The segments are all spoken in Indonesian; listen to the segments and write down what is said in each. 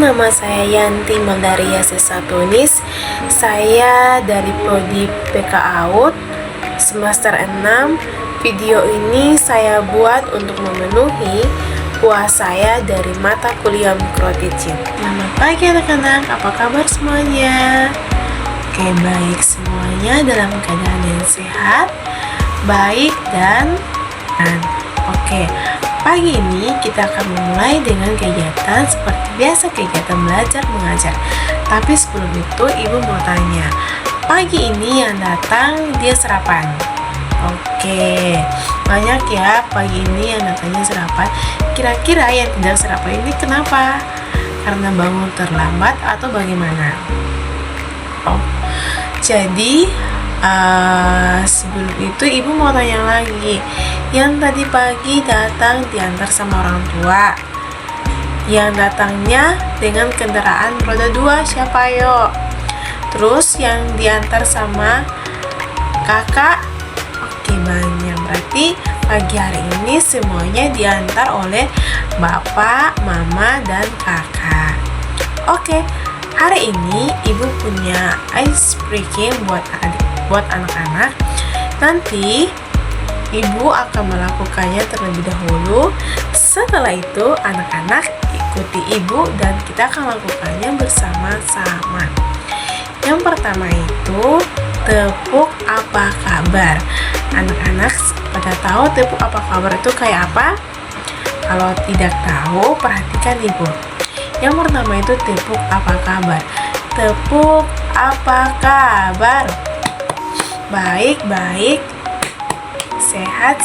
nama saya Yanti Mandaria Sesatunis. Saya dari Prodi PK AUD semester 6. Video ini saya buat untuk memenuhi UAS saya dari mata kuliah Mikro Teaching. Selamat pagi anak-anak, apa kabar semuanya? Oke, baik, semuanya dalam keadaan yang sehat, baik dan oke. Pagi ini kita akan memulai dengan kegiatan seperti biasa, kegiatan belajar mengajar. Tapi sebelum itu ibu mau tanya, pagi ini yang datang dia sarapan? Oke, banyak ya pagi ini yang datangnya sarapan. Kira-kira yang tidak sarapan ini kenapa? Karena bangun terlambat atau bagaimana? Jadi sebelum itu ibu mau tanya lagi, yang tadi pagi datang diantar sama orang tua, yang datangnya dengan kendaraan roda 2 siapa yo? Terus yang diantar sama kakak? Oke, banyak. Berarti pagi hari ini semuanya diantar oleh bapak, mama, dan kakak. Oke, hari ini ibu punya ice breaking buat anak-anak. Nanti ibu akan melakukannya terlebih dahulu. Setelah itu anak-anak ikuti ibu dan kita akan melakukannya bersama-sama. Yang pertama itu tepuk apa kabar. Anak-anak pada tahu tepuk apa kabar itu kayak apa? Kalau tidak tahu, perhatikan ibu. Yang pertama itu tepuk apa kabar. Tepuk apa kabar? Baik, sehat,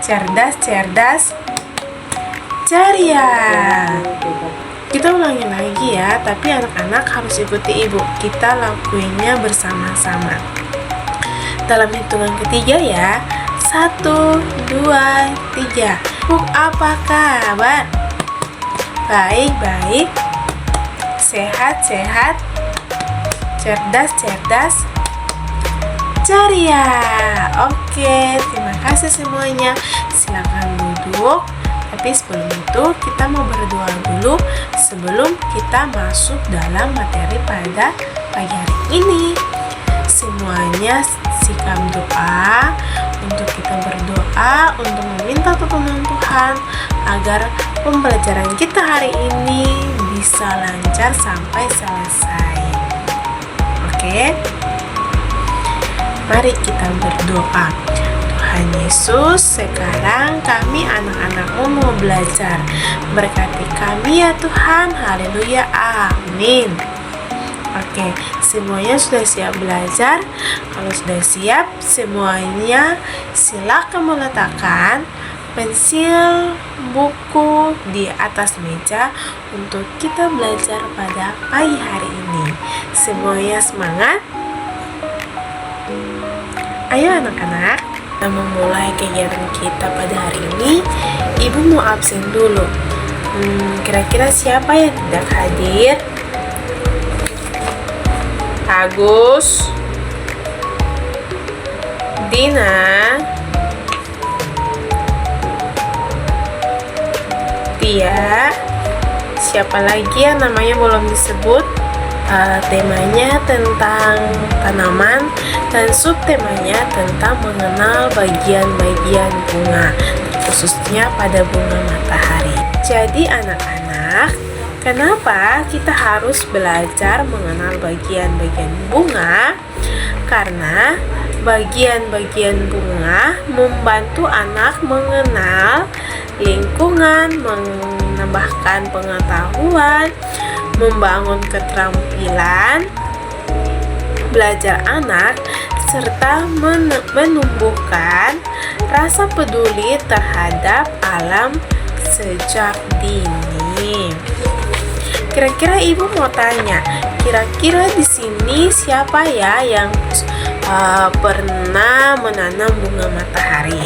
cerdas, ceria. Kita ulangi lagi ya, tapi anak-anak harus ikuti ibu. Kita lakuinnya bersama-sama. Dalam hitungan ketiga ya. 1, 2, 3. Tepuk apa kabar? Baik, sehat, cerdas, ceria. Oke, terima kasih semuanya. Silakan duduk. Tapi sebelum itu kita mau berdoa dulu sebelum kita masuk dalam materi pada pagi hari ini. Semuanya sikap doa untuk kita berdoa untuk meminta pertolongan Tuhan agar pembelajaran kita hari ini bisa lancar sampai selesai. Oke? Mari kita berdoa. Tuhan Yesus, sekarang kami anak-anak-Mu mau belajar. Berkati kami ya Tuhan. Haleluya. Amin. Oke, semuanya sudah siap belajar? Kalau sudah siap, semuanya silakan meletakkan pensil, buku di atas meja untuk kita belajar pada pagi hari ini. Semuanya semangat? Ayo anak-anak, kita memulai kegiatan kita pada hari ini. Ibu mau absen dulu. Kira-kira siapa yang tidak hadir? Agus, Dina, Tia. Siapa lagi yang namanya belum disebut? Temanya tentang tanaman dan subtemanya tentang mengenal bagian-bagian bunga, khususnya pada bunga matahari. Jadi anak-anak, kenapa kita harus belajar mengenal bagian-bagian bunga? Karena bagian-bagian bunga membantu anak mengenal lingkungan, menambahkan pengetahuan, membangun keterampilan belajar anak, serta menumbuhkan rasa peduli terhadap alam sejak dini. Kira-kira ibu mau tanya, kira-kira di sini siapa ya yang pernah menanam bunga matahari?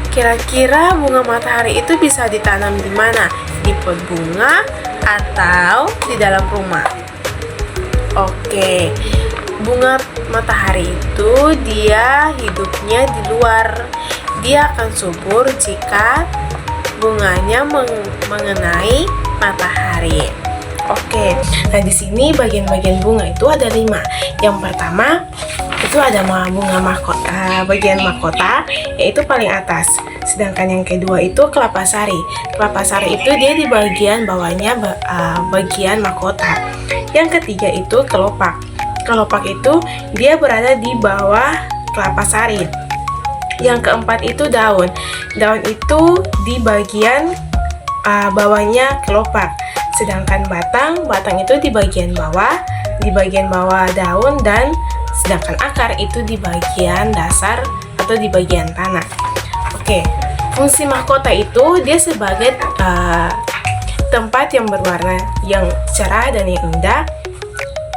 Kira-kira bunga matahari itu bisa ditanam di mana? Di pot bunga atau di dalam rumah? Oke, bunga matahari itu dia hidupnya di luar. Dia akan subur jika bunganya mengenai matahari. Oke, nah di sini bagian-bagian bunga itu ada 5. Yang pertama itu ada bunga mahkota, bagian mahkota yaitu paling atas. Sedangkan yang kedua itu kelapa sari. Kelapa sari itu dia di bagian bawahnya, bagian mahkota. Yang ketiga itu kelopak. Kelopak itu dia berada di bawah kelapa sari. Yang keempat itu daun. Daun itu di bagian bawahnya kelopak. Sedangkan batang itu di bagian bawah daun, dan sedangkan akar itu di bagian dasar atau di bagian tanah. Oke, fungsi mahkota itu dia sebagai tempat yang berwarna yang cerah dan yang indah.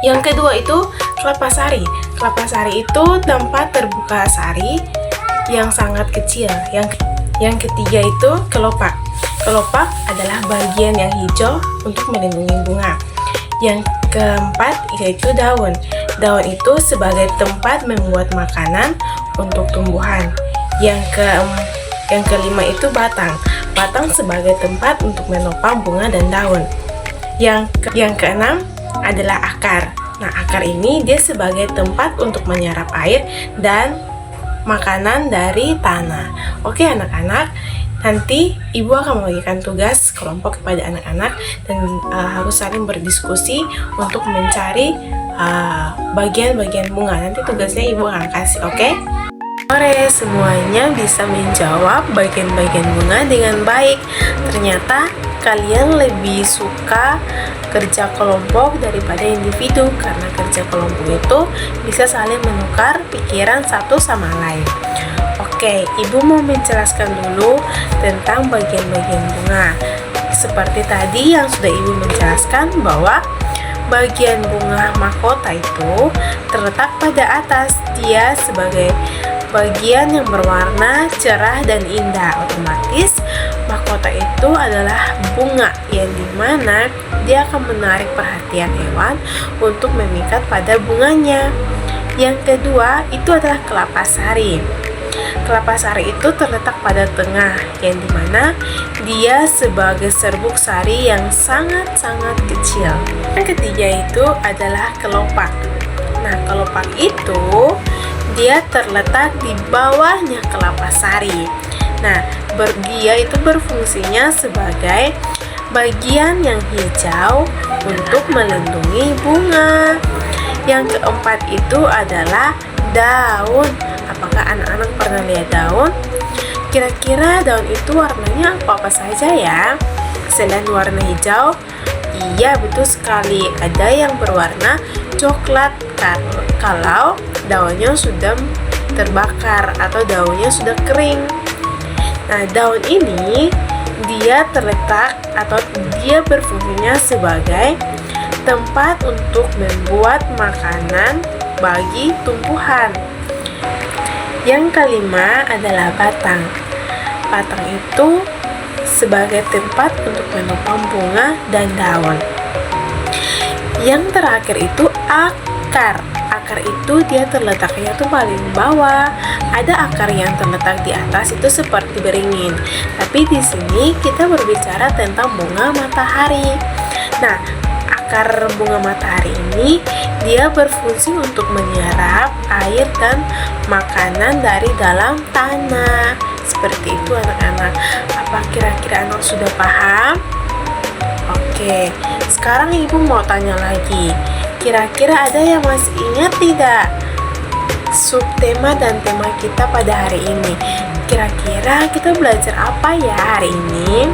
Yang kedua itu kelapa sari. Kelapa sari itu tempat terbuka sari yang sangat kecil. Yang ketiga itu kelopak. Kelopak adalah bagian yang hijau untuk melindungi bunga. Yang keempat yaitu daun. Daun itu sebagai tempat membuat makanan untuk tumbuhan. Yang kelima itu batang. Batang sebagai tempat untuk menopang bunga dan daun. Yang keenam adalah akar. Nah, akar ini dia sebagai tempat untuk menyerap air dan makanan dari tanah. Oke anak-anak, nanti ibu akan membagikan tugas kelompok kepada anak-anak dan harus saling berdiskusi untuk mencari bagian-bagian bunga. Nanti tugasnya ibu akan kasih, oke? Sore semuanya bisa menjawab bagian-bagian bunga dengan baik. Ternyata kalian lebih suka kerja kelompok daripada individu, karena kerja kelompok itu bisa saling menukar pikiran satu sama lain. Oke, ibu mau menjelaskan dulu tentang bagian-bagian bunga. Seperti tadi yang sudah ibu menjelaskan bahwa bagian bunga mahkota itu terletak pada atas. Dia sebagai bagian yang berwarna cerah dan indah. Otomatis mahkota itu adalah bunga yang dimana dia akan menarik perhatian hewan untuk memikat pada bunganya. Yang kedua itu adalah kelapa sari. Kelapa sari itu terletak pada tengah, yang dimana dia sebagai serbuk sari yang sangat-sangat kecil. Yang ketiga itu adalah kelopak. Nah, kelopak itu dia terletak di bawahnya kelapa sari. Nah, dia itu berfungsinya sebagai bagian yang hijau untuk melindungi bunga. Yang keempat itu adalah daun. Apakah anak-anak pernah lihat daun? Kira-kira daun itu warnanya apa saja ya? Selain warna hijau, iya betul sekali, ada yang berwarna coklat kalau daunnya sudah terbakar atau daunnya sudah kering. Nah, daun ini dia terletak atau dia berfungsinya sebagai tempat untuk membuat makanan bagi tumbuhan. Yang kelima adalah batang. Batang itu sebagai tempat untuk menopang bunga dan daun. Yang terakhir itu akar. Akar itu dia terletaknya tuh paling bawah. Ada akar yang terletak di atas itu seperti beringin. Tapi di sini kita berbicara tentang bunga matahari. Nah, akar bunga matahari ini dia berfungsi untuk menyerap air dan makanan dari dalam tanah. Seperti itu anak-anak. Apa kira-kira anak sudah paham? Oke, sekarang ibu mau tanya lagi. Kira-kira ada yang masih ingat tidak subtema dan tema kita pada hari ini? Kira-kira kita belajar apa ya hari ini?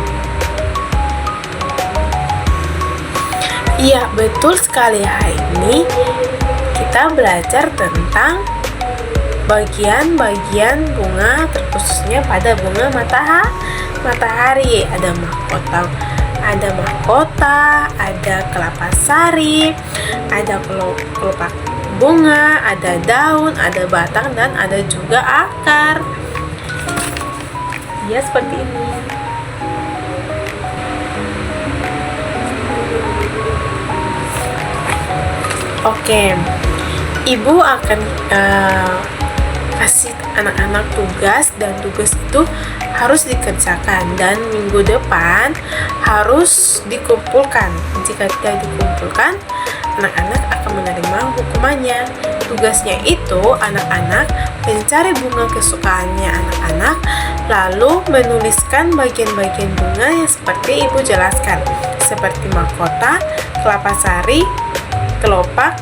Iya, betul sekali. Hari ini kita belajar tentang bagian-bagian bunga, terkhususnya pada bunga matahari. Ada mahkota, ada kelapa sari, ada kelopak bunga, ada daun, ada batang, dan ada juga akar. Ya, seperti ini. Oke, ibu akan kasih anak-anak tugas, dan tugas itu harus dikerjakan dan minggu depan harus dikumpulkan. Jika tidak dikumpulkan, anak-anak akan menerima hukumannya. Tugasnya itu anak-anak mencari bunga kesukaannya anak-anak, lalu menuliskan bagian-bagian bunga yang seperti ibu jelaskan, seperti mahkota, kelapa sari, kelopak,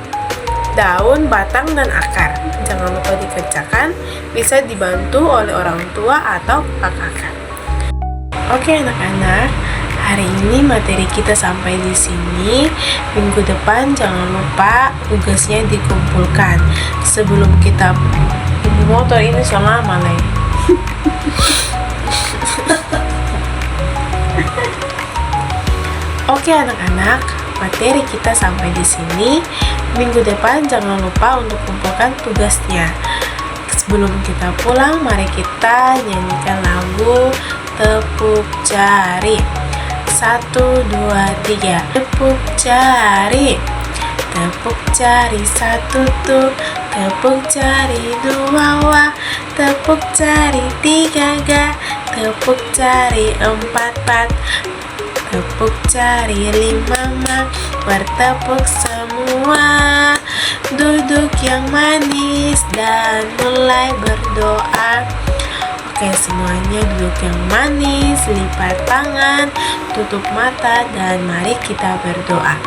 daun, batang, dan akar. Jangan lupa dikerjakan, bisa dibantu oleh orang tua atau kakak-kakak. Oke anak-anak, hari ini materi kita sampai di sini. Minggu depan jangan lupa tugasnya dikumpulkan. Sebelum kita motor ini soalnya lama lah. Oke anak-anak, materi kita sampai di sini. Minggu depan jangan lupa untuk kumpulkan tugasnya. Sebelum kita pulang, mari kita nyanyikan lagu Tepuk Jari. 1, 2, 3. Tepuk jari. Tepuk jari 1 tuh. Tepuk jari 2 wah. Tepuk jari 3 ga. Tepuk jari 4 pat. Tepuk jari 5 ma. Bertepuk semua. Duduk yang manis dan mulai berdoa. Oke, semuanya duduk yang manis, lipat tangan, tutup mata, dan mari kita berdoa.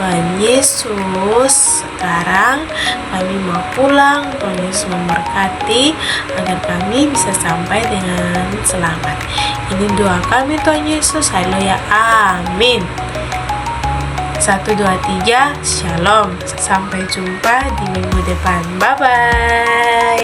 Tuhan Yesus, sekarang kami mau pulang. Tuhan Yesus memberkati agar kami bisa sampai dengan selamat. Ini doa kami Tuhan Yesus. Haleluya. Amin. 1, 2, 3. Shalom. Sampai jumpa di minggu depan. Bye-bye.